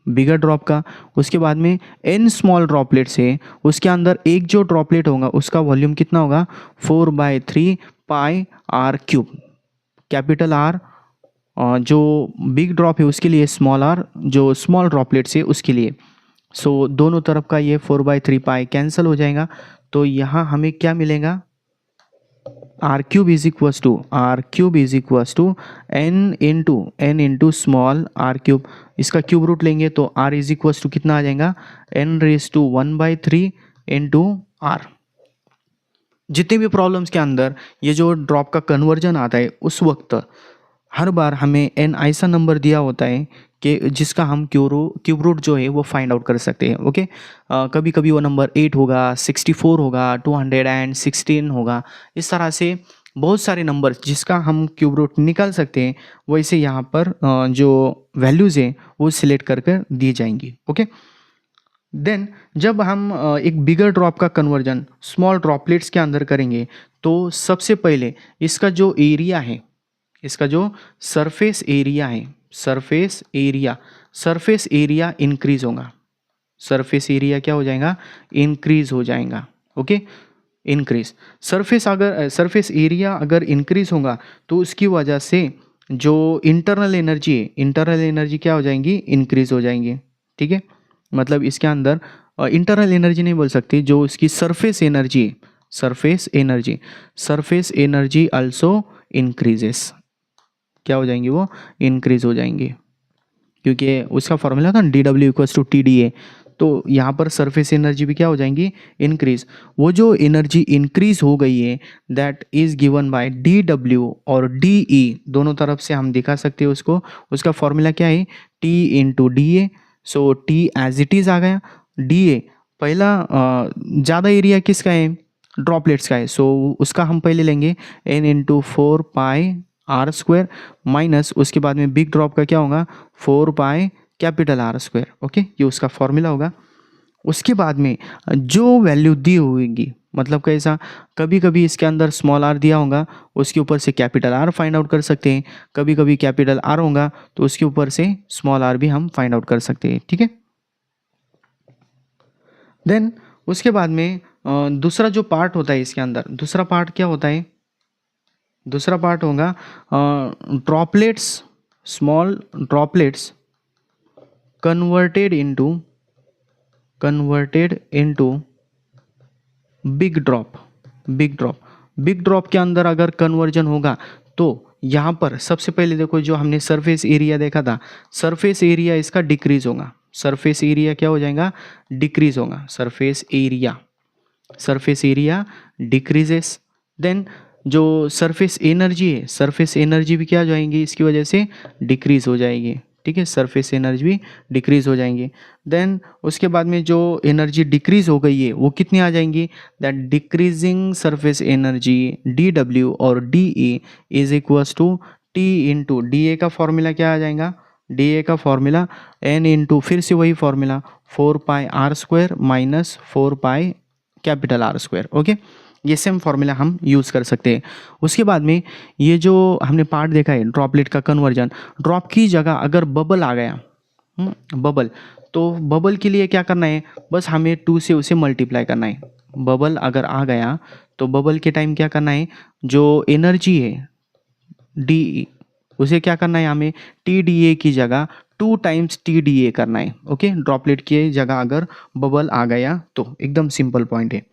बिगर ड्रॉप का। उसके बाद में n स्मॉल ड्रॉपलेट्स है, उसके अंदर एक जो ड्रॉपलेट होगा उसका वॉल्यूम कितना होगा, 4/3 पाई आर क्यूब। कैपिटल आर जो बिग ड्रॉप है उसके लिए, स्मॉल आर जो स्मॉल ड्रॉपलेट्स है उसके लिए। सो दोनों तरफ का ये 4/3 पाई कैंसिल हो जाएगा, तो यहाँ हमें क्या मिलेगा, R cube is equals to n into small r cube. इसका क्यूब रूट लेंगे तो आर इज इक्वल्स टू कितना आ जाएगा, n⁻³ इंटू आर। जितने भी प्रॉब्लम्स के अंदर ये जो ड्रॉप का कन्वर्जन आता है, उस वक्त हर बार हमें n ऐसा नंबर दिया होता है कि जिसका हम क्यूब रूट जो है वो फाइंड आउट कर सकते हैं। ओके, कभी कभी वो नंबर 8 होगा, 64 होगा, 216 होगा, इस तरह से बहुत सारे नंबर जिसका हम क्यूब रूट निकाल सकते हैं। वैसे यहाँ पर जो वैल्यूज़ हैं वो सिलेक्ट कर कर दी जाएंगी। ओके, देन जब हम एक बिगर ड्रॉप का कन्वर्जन स्मॉल ड्रॉपलेट्स के अंदर करेंगे, तो सबसे पहले इसका जो एरिया है, इसका जो सरफेस एरिया है, सरफेस एरिया इंक्रीज होगा। सरफेस एरिया क्या हो जाएगा, इंक्रीज हो जाएगा। ओके, इंक्रीज सरफेस एरिया अगर इंक्रीज होगा तो उसकी वजह से जो इंटरनल एनर्जी क्या हो जाएंगी, इंक्रीज हो जाएंगी। ठीक है, मतलब इसके अंदर इंटरनल एनर्जी नहीं बोल सकती, जो इसकी सरफेस एनर्जी आल्सो इंक्रीजेस। क्या हो जाएंगी, वो इंक्रीज हो जाएंगे, क्योंकि उसका फॉर्मूला था dW = TdA। तो यहाँ पर सरफेस एनर्जी भी क्या हो जाएंगी, इंक्रीज। वो जो एनर्जी इंक्रीज हो गई है that is given bye dW और dE, दोनों तरफ से हम दिखा सकते हैं उसको। उसका फॉर्मूला क्या है, T × DA। So T as it is आ गया, DA पहला ज़्यादा एरिया किसका है, ड्रॉपलेट्स का है। सो उसका हम पहले लेंगे n × 4 पाई r² माइनस उसके बाद में बिग ड्रॉप का क्या होगा, 4 पाई कैपिटल R²। ओके, ये उसका फॉर्मूला होगा। उसके बाद में जो वैल्यू दी होगी, मतलब कैसा, कभी कभी इसके अंदर स्मॉल r दिया होगा, उसके ऊपर से कैपिटल R फाइंड आउट कर सकते हैं। कभी कभी कैपिटल R होगा तो उसके ऊपर से स्मॉल r भी हम फाइंड आउट कर सकते हैं। ठीक है, देन उसके बाद में दूसरा जो पार्ट होता है इसके अंदर, दूसरा पार्ट क्या होता है, दूसरा पार्ट होगा small droplets converted into big drop के अंदर अगर कन्वर्जन होगा, तो यहाँ पर सबसे पहले देखो, जो हमने सरफेस एरिया देखा था, सरफेस एरिया इसका डिक्रीज होगा। सरफेस एरिया क्या हो जाएगा, डिक्रीज होगा। Surface area decreases. देन जो सरफेस एनर्जी है, सरफेस एनर्जी भी क्या हो जाएंगी, इसकी वजह से डिक्रीज हो जाएगी। ठीक है, सरफेस एनर्जी भी डिक्रीज हो जाएंगे। देन उसके बाद में जो एनर्जी डिक्रीज हो गई है वो कितनी आ जाएंगी, that decreasing surface energy dW और dE is equals to T × DA का फॉर्मूला क्या आ जाएगा, DA का फॉर्मूला n इंटू, फिर से वही फॉर्मूला, 4 पाई R² minus 4 pi capital R²। Okay, ये सेम फॉर्मूला हम यूज़ कर सकते हैं। उसके बाद में ये जो हमने पार्ट देखा है ड्रॉपलेट का कन्वर्जन, ड्रॉप की जगह अगर बबल आ गया, बबल, तो बबल के लिए क्या करना है, बस हमें 2 से उसे मल्टीप्लाई करना है। बबल अगर आ गया तो बबल के टाइम क्या करना है, जो एनर्जी है डी, उसे क्या करना है, हमें TdA की जगह 2 टाइम्स TdA करना है। ओके, ड्रॉपलेट की जगह अगर बबल आ गया तो एकदम सिंपल पॉइंट है।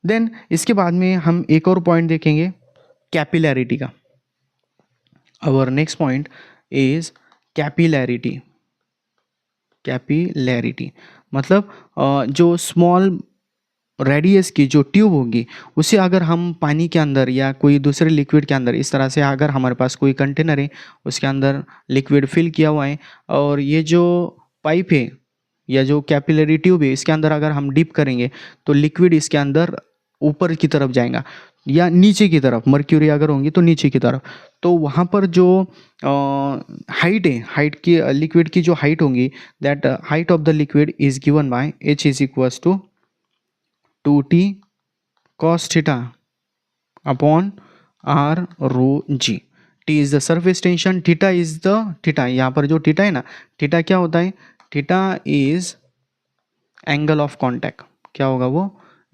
देन इसके बाद में हम एक और पॉइंट देखेंगे कैपिलैरिटी का। Our next point is capillarity. Capillarity मतलब जो स्मॉल रेडियस की जो ट्यूब होगी उसे अगर हम पानी के अंदर या कोई दूसरे लिक्विड के अंदर, इस तरह से अगर हमारे पास कोई कंटेनर है उसके अंदर लिक्विड फिल किया हुआ है और ये जो पाइप है या जो कैपिलरी ट्यूब है इसके अंदर अगर हम डिप करेंगे तो लिक्विड इसके अंदर ऊपर की तरफ जाएगा या नीचे की तरफ, मर्क्यूरी अगर होंगी तो नीचे की तरफ। तो वहाँ पर जो हाइट है, हाइट की लिक्विड की जो हाइट होंगी, that height of the liquid is given by H is equals to 2t cos theta upon r rho g। t is the surface tension, theta is the, theta यहाँ पर जो theta है ना, theta क्या होता है, theta is angle of contact. क्या होगा वो,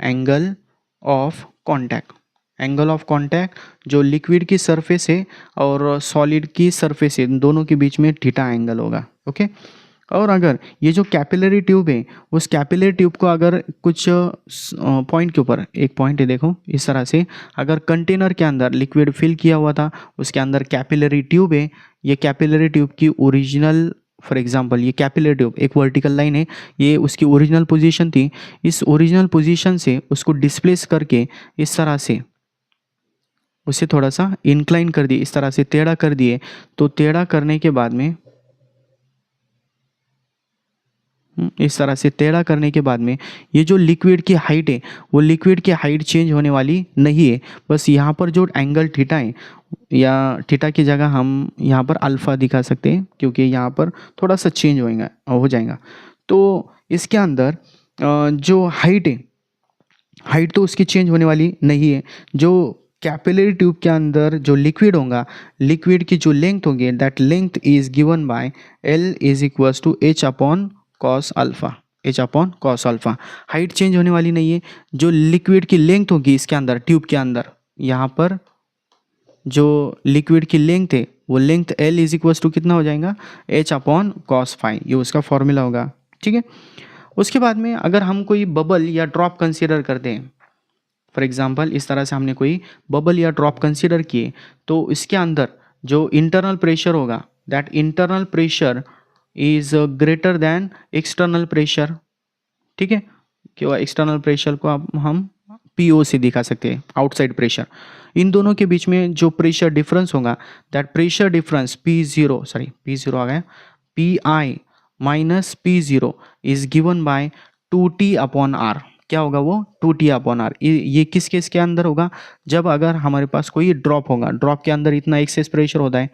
angle of contact. Angle of contact जो लिक्विड की सरफेस है और सॉलिड की सरफेस है, दोनों के बीच में थीटा एंगल होगा। ओके। और अगर ये जो कैपिलरी ट्यूब है उस कैपिलरी ट्यूब को अगर कुछ पॉइंट के ऊपर, एक पॉइंट है देखो इस तरह से, अगर कंटेनर के अंदर लिक्विड फिल किया हुआ था, उसके अंदर कैपिलरी ट्यूब है, ये कैपिलरी ट्यूब की ओरिजिनल, फॉर एग्जांपल ये कैपिलरी ट्यूब एक वर्टिकल लाइन है, ये उसकी ओरिजिनल पोजीशन थी, इस ओरिजिनल पोजीशन से उसको डिस्प्लेस करके इस तरह से उसे थोड़ा सा इंक्लाइन कर दिए, इस तरह से टेढ़ा कर दिए। तो टेढ़ा करने के बाद में, इस तरह से टेढ़ा करने के बाद में ये जो लिक्विड की हाइट है वो लिक्विड की हाइट चेंज होने वाली नहीं है। बस यहाँ पर जो एंगल थीटा है, या थीटा की जगह हम यहाँ पर अल्फ़ा दिखा सकते हैं क्योंकि यहाँ पर थोड़ा सा चेंज हो जाएगा। तो इसके अंदर जो हाइट है, हाइट तो उसकी चेंज होने वाली नहीं है। जो कैपिलरी ट्यूब के अंदर जो लिक्विड होगा, लिक्विड की जो लेंथ होगी, that length is given by L is equals to H upon cos alpha. H upon cos alpha, height change होने वाली नहीं है। जो लिक्विड की लेंथ होगी इसके अंदर, ट्यूब के अंदर, यहाँ पर जो लिक्विड की लेंथ है वो length L is equals to कितना हो जाएगा, H अपॉन कॉस फाई, ये उसका फॉर्मूला होगा। ठीक है। उसके बाद में अगर हम कोई बबल या ड्रॉप कंसीडर करते हैं, फॉर एग्जांपल इस तरह से हमने कोई बबल या ड्रॉप कंसीडर किए, तो इसके अंदर जो इंटरनल प्रेशर होगा, that internal pressure is greater than external pressure. ठीक है, क्यों एक्सटर्नल प्रेशर को हम PO से दिखा सकते हैं, आउटसाइड प्रेशर। इन दोनों के बीच में जो प्रेशर डिफरेंस होगा, दैट प्रेशर डिफरेंस P0 आ गया, PI minus P0 is given bye 2T upon R। क्या होगा वो, 2T अपॉन R। ये किस केस के अंदर होगा, जब अगर हमारे पास कोई ड्रॉप होगा, ड्रॉप के अंदर इतना एक्सेस प्रेशर होता है,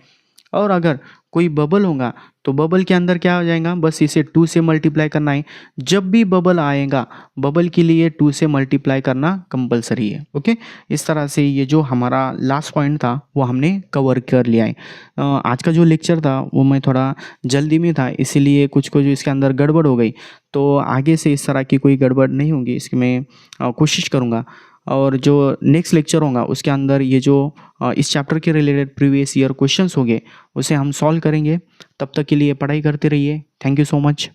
और अगर कोई बबल होगा तो बबल के अंदर क्या हो जाएगा, बस इसे 2 से मल्टीप्लाई करना है। जब भी बबल आएगा, बबल के लिए 2 से मल्टीप्लाई करना कंपलसरी है। ओके। इस तरह से ये जो हमारा लास्ट पॉइंट था वो हमने कवर कर लिया है। आज का जो लेक्चर था वो मैं थोड़ा जल्दी में था, इसीलिए कुछ कुछ इसके अंदर गड़बड़ हो गई। तो आगे से इस तरह की कोई गड़बड़ नहीं होगी, इसकी मैं कोशिश करूँगा। और जो नेक्स्ट लेक्चर होगा उसके अंदर ये जो इस चैप्टर के रिलेटेड प्रीवियस ईयर क्वेश्चंस होंगे उसे हम सॉल्व करेंगे। तब तक के लिए पढ़ाई करते रहिए। Thank you so much.